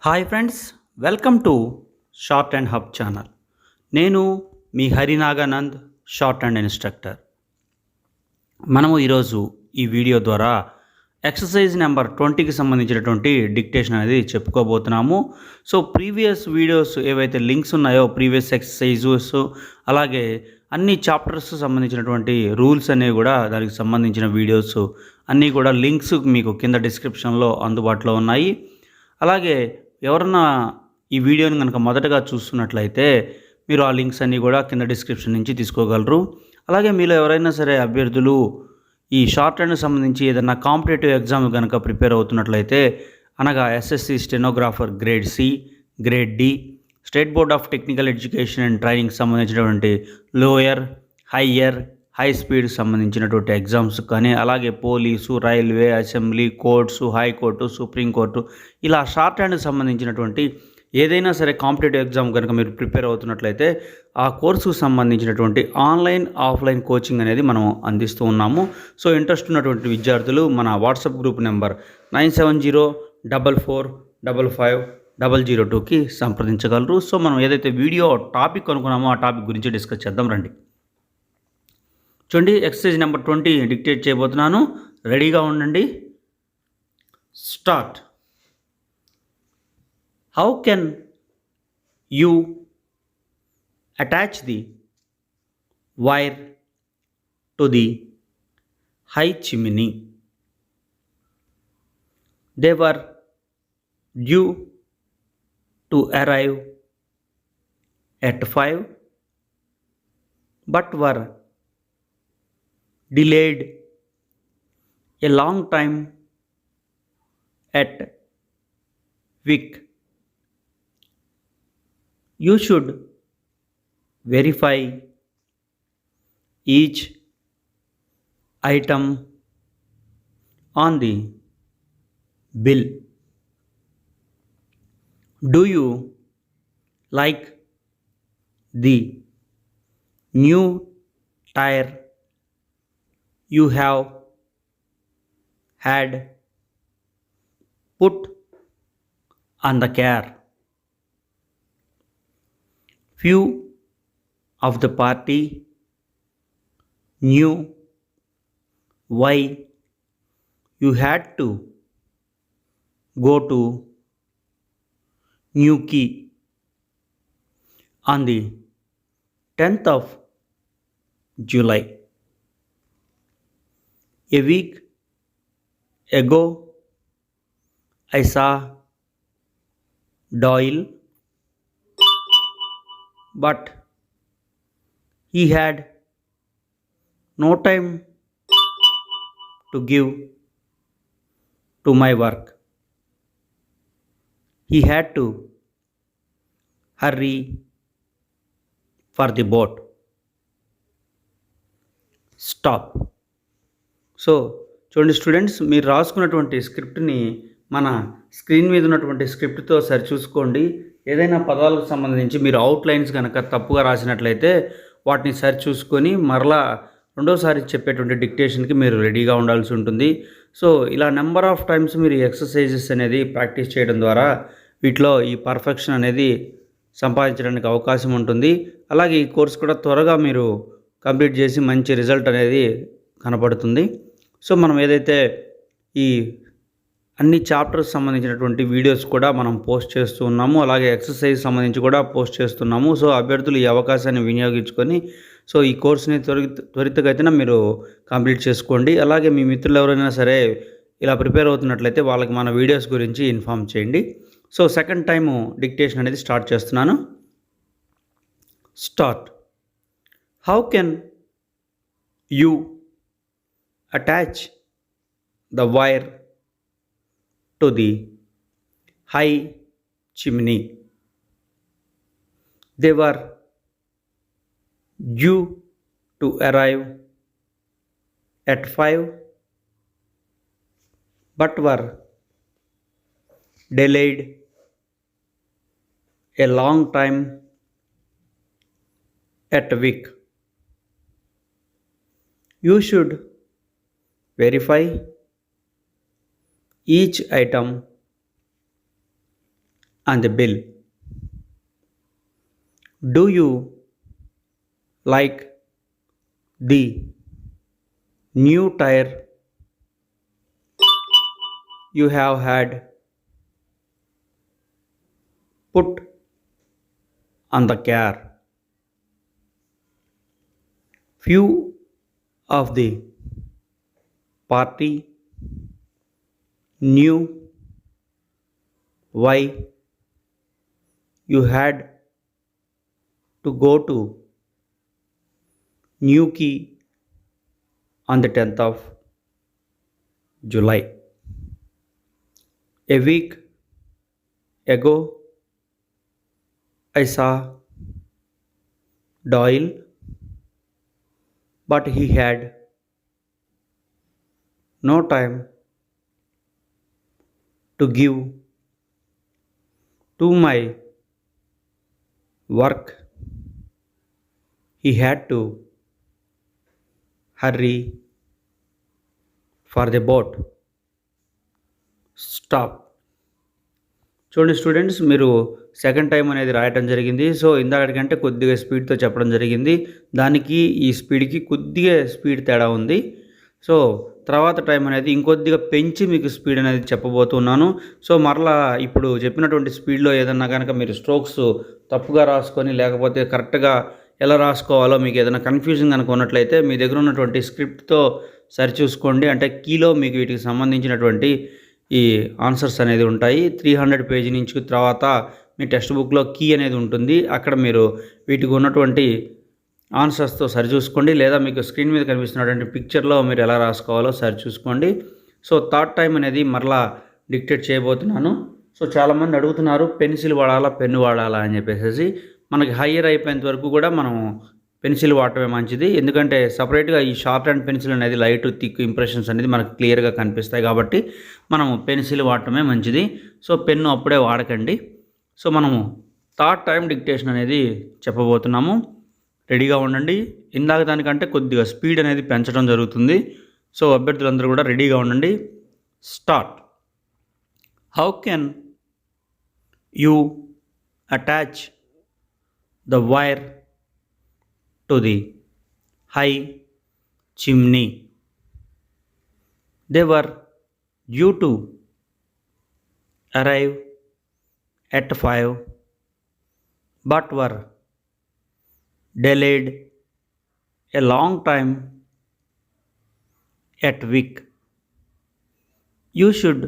Hi friends, welcome to short and hub channel. నేను మీ హరినాగానంద్, short and instructor. మనము ఈరోజు ఈ వీడియో ద్వారా ఎక్సర్సైజ్ నెంబర్ 20కి సంబంధించినటువంటి డిక్టేషన్ అనేది చెప్పుకోబోతున్నాము. సో ప్రీవియస్ వీడియోస్ ఏవైతే లింక్స్ ఉన్నాయో, ప్రీవియస్ ఎక్సర్సైజెస్, అలాగే అన్ని చాప్టర్స్ సంబంధించినటువంటి రూల్స్ అనేవి కూడా, దానికి సంబంధించిన వీడియోస్ అన్నీ కూడా లింక్స్ మీకు కింద డిస్క్రిప్షన్లో అందుబాటులో ఉన్నాయి. అలాగే ఎవరన్నా ఈ వీడియోని కనుక మొదటగా చూస్తున్నట్లయితే మీరు ఆ లింక్స్ అన్నీ కూడా కింద డిస్క్రిప్షన్ నుంచి తీసుకోగలరు. అలాగే మీలో ఎవరైనా సరే అభ్యర్థులు ఈ షార్ట్ హ్యాండ్కి సంబంధించి ఏదైనా కాంపిటేటివ్ ఎగ్జామ్ కనుక ప్రిపేర్ అవుతున్నట్లయితే, అనగా SSC stenographer grade C, grade D, state board of technical education and training సంబంధించినటువంటి లోయర్, హయ్యర్, హై స్పీడ్ సంబంధించినటువంటి ఎగ్జామ్స్ కానీ, అలాగే police, railway, assembly, courts, high court, supreme court, ఇలా షార్ట్ హ్యాండ్కి సంబంధించినటువంటి ఏదైనా సరే కాంపిటేటివ్ ఎగ్జామ్ కనుక మీరు ప్రిపేర్ అవుతున్నట్లయితే ఆ కోర్సుకు సంబంధించినటువంటి ఆన్లైన్, ఆఫ్లైన్ కోచింగ్ అనేది మనం అందిస్తూ ఉన్నాము. సో ఇంట్రెస్ట్ ఉన్నటువంటి విద్యార్థులు మన వాట్సాప్ గ్రూప్ నెంబర్ 9704555002కి సంప్రదించగలరు. సో మనం ఏదైతే వీడియో టాపిక్ అనుకున్నామో ఆ టాపిక్ గురించి డిస్కస్ చేద్దాం రండి. చూడండి, ఎక్సర్సైజ్ నెంబర్ 20 డిక్టేట్ చేయబోతున్నాను. రెడీగా ఉండండి. Start. How can you attach the wire to the high chimney? They were due to arrive at 5 but were delayed a long time at week. You should verify each item on the bill. Do you like the new tire you have had put on the car? Few of the party knew why you had to go to New Key on the 10th of July. A week ago, I saw Doyle, but he had no time to give to my work. He had to hurry for the boat. Stop. So చూడండి students, మీరు రాసుకున్నటువంటి స్క్రిప్ట్ని మన screen మీద ఉన్నటువంటి స్క్రిప్ట్తో సరిచూసుకోండి. ఏదైనా పదాలకు సంబంధించి మీరు outlines కనుక తప్పుగా రాసినట్లయితే వాటిని సరిచూసుకొని మరలా రెండోసారి చెప్పేటువంటి డిక్టేషన్కి మీరు రెడీగా ఉండాల్సి ఉంటుంది. సో ఇలా నెంబర్ ఆఫ్ టైమ్స్ మీరు ఎక్సర్సైజెస్ అనేది ప్రాక్టీస్ చేయడం ద్వారా వీటిలో ఈ పర్ఫెక్షన్ అనేది సంపాదించడానికి అవకాశం ఉంటుంది. అలాగే ఈ కోర్స్ కూడా త్వరగా మీరు కంప్లీట్ చేసి మంచి రిజల్ట్ అనేది కనపడుతుంది. సో మనం ఏదైతే ఈ అన్ని చాప్టర్స్ సంబంధించినటువంటి వీడియోస్ కూడా మనం పోస్ట్ చేస్తూ ఉన్నాము, అలాగే ఎక్సర్సైజ్ సంబంధించి కూడా పోస్ట్ చేస్తున్నాము. సో అభ్యర్థులు ఈ అవకాశాన్ని వినియోగించుకొని సో ఈ కోర్సుని త్వరితగతిన మీరు కంప్లీట్ చేసుకోండి. అలాగే మీ మిత్రులు ఎవరైనా సరే ఇలా ప్రిపేర్ అవుతున్నట్లయితే వాళ్ళకి మన వీడియోస్ గురించి ఇన్ఫామ్ చేయండి. సో సెకండ్ టైము డిక్టేషన్ అనేది స్టార్ట్ చేస్తున్నాను. Start. How can you attach the wire to the high chimney? They were due to arrive at 5 but were delayed a long time at week. You should verify each item on the bill. Do you like the new tire you have had put on the car? Few of the party knew why you had to go to New Key on the 10th of July. A week ago, I saw Doyle, but he had no time to give to my work. He had to hurry for the boat. Stop. చూడండి students, మీరు second time అనేది రాయటం జరిగింది. So ఇందాకంటే కొద్దిగా స్పీడ్తో చెప్పడం జరిగింది. దానికి ఈ స్పీడ్కి కొద్దిగా స్పీడ్ తేడా ఉంది. సో తర్వాత టైం అనేది ఇంకొద్దిగా పెంచి మీకు స్పీడ్ అనేది చెప్పబోతున్నాను. సో మరలా ఇప్పుడు చెప్పినటువంటి స్పీడ్లో ఏదన్నా కనుక మీరు స్ట్రోక్స్ తప్పుగా రాసుకొని లేకపోతే కరెక్ట్గా ఎలా రాసుకోవాలో మీకు ఏదైనా కన్ఫ్యూజన్ కనుక ఉన్నట్లయితే మీ దగ్గర ఉన్నటువంటి స్క్రిప్ట్తో సరిచూసుకోండి. అంటే కీలో మీకు వీటికి సంబంధించినటువంటి ఈ ఆన్సర్స్ అనేది ఉంటాయి. 300 పేజీ నుంచి తర్వాత మీ టెక్స్ట్ బుక్లో కీ అనేది ఉంటుంది. అక్కడ మీరు వీటికి ఉన్నటువంటి ఆన్సర్స్తో సరిచూసుకోండి, లేదా మీకు స్క్రీన్ మీద కనిపిస్తున్నటువంటి పిక్చర్లో మీరు ఎలా రాసుకోవాలో సరిచూసుకోండి. సో థర్డ్ టైం అనేది మరలా డిక్టేట్ చేయబోతున్నాను. సో చాలామంది అడుగుతున్నారు పెన్సిల్ వాడాలా పెన్ను వాడాలా అని చెప్పేసి. మనకి హయ్యర్ అయిపోయేంత వరకు కూడా మనం పెన్సిల్ వాడటమే మంచిది. ఎందుకంటే సపరేట్గా ఈ షార్ట్ అండ్ పెన్సిల్ అనేది లైట్ థిక్ ఇంప్రెషన్స్ అనేది మనకు క్లియర్గా కనిపిస్తాయి కాబట్టి మనము పెన్సిల్ వాడటమే మంచిది. సో పెన్ను అప్పుడే వాడకండి. సో మనము థర్డ్ టైం డిక్టేషన్ అనేది చెప్పబోతున్నాము. రెడీగా ఉండండి. ఇందాక దానికంటే కొద్దిగా స్పీడ్ అనేది పెంచడం జరుగుతుంది. సో అభ్యర్థులందరూ కూడా రెడీగా ఉండండి. Start. How can you attach the wire to the high chimney? They were due to arrive at 5 but were delayed a long time at week. You should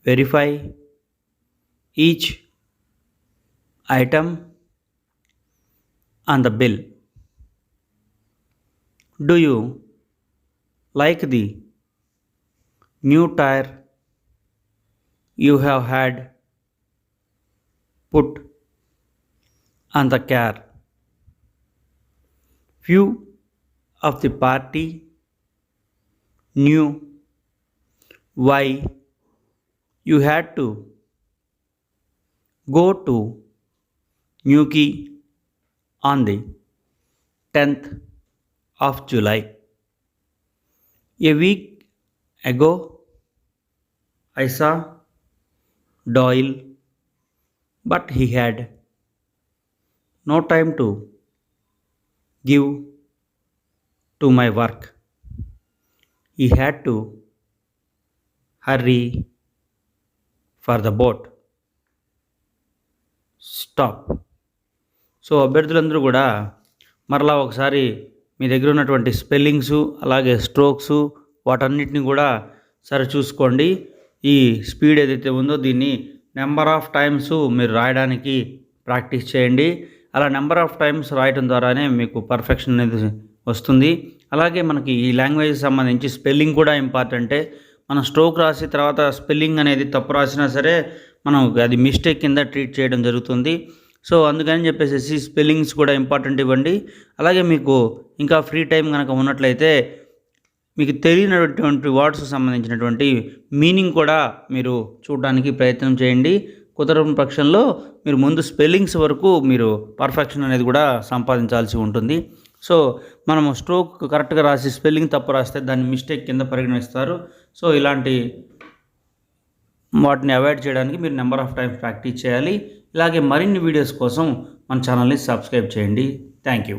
verify each item on the bill. Do you like the new tire you have had put on the car? Few of the party knew why you had to go to New Key on the 10th of July. A week ago, I saw Doyle, but he had no time to give to my work. He had to hurry for the boat. Stop. So అభ్యర్థులందరూ కూడా మరలా ఒకసారి మీ దగ్గర ఉన్నటువంటి స్పెల్లింగ్సు అలాగే స్ట్రోక్సు వాటన్నిటిని కూడా సరిచూసుకోండి. ఈ స్పీడ్ ఏదైతే ఉందో దీన్ని నెంబర్ ఆఫ్ టైమ్స్ మీరు రాయడానికి ప్రాక్టీస్ చేయండి. అలా నెంబర్ ఆఫ్ టైమ్స్ రాయటం ద్వారానే మీకు పర్ఫెక్షన్ అనేది వస్తుంది. అలాగే మనకి ఈ లాంగ్వేజ్ సంబంధించి స్పెల్లింగ్ కూడా ఇంపార్టెంటే. మనం స్ట్రోక్ రాసి తర్వాత స్పెల్లింగ్ అనేది తప్పు రాసినా సరే మనం అది మిస్టేక్ కింద ట్రీట్ చేయడం జరుగుతుంది. సో అందుకని చెప్పేసి స్పెల్లింగ్స్ కూడా ఇంపార్టెంట్ ఇవ్వండి. అలాగే మీకు ఇంకా ఫ్రీ టైం కనుక ఉన్నట్లయితే మీకు తెలియనటువంటి వర్డ్స్ సంబంధించినటువంటి మీనింగ్ కూడా మీరు చూడడానికి ప్రయత్నం చేయండి. కుదరని పక్షంలో మీరు ముందు స్పెల్లింగ్స్ వరకు మీరు పర్ఫెక్షన్ అనేది కూడా సంపాదించాల్సి ఉంటుంది. సో మనము స్ట్రోక్ కరెక్ట్గా రాసి స్పెల్లింగ్ తప్పు రాస్తే దాన్ని మిస్టేక్ కింద పరిగణిస్తారు. సో ఇలాంటి వాటిని అవాయిడ్ చేయడానికి మీరు నెంబర్ ఆఫ్ టైమ్స్ ప్రాక్టీస్ చేయాలి. ఇలాగే మరిన్ని వీడియోస్ కోసం మన ఛానల్ని సబ్స్క్రైబ్ చేయండి. Thank you.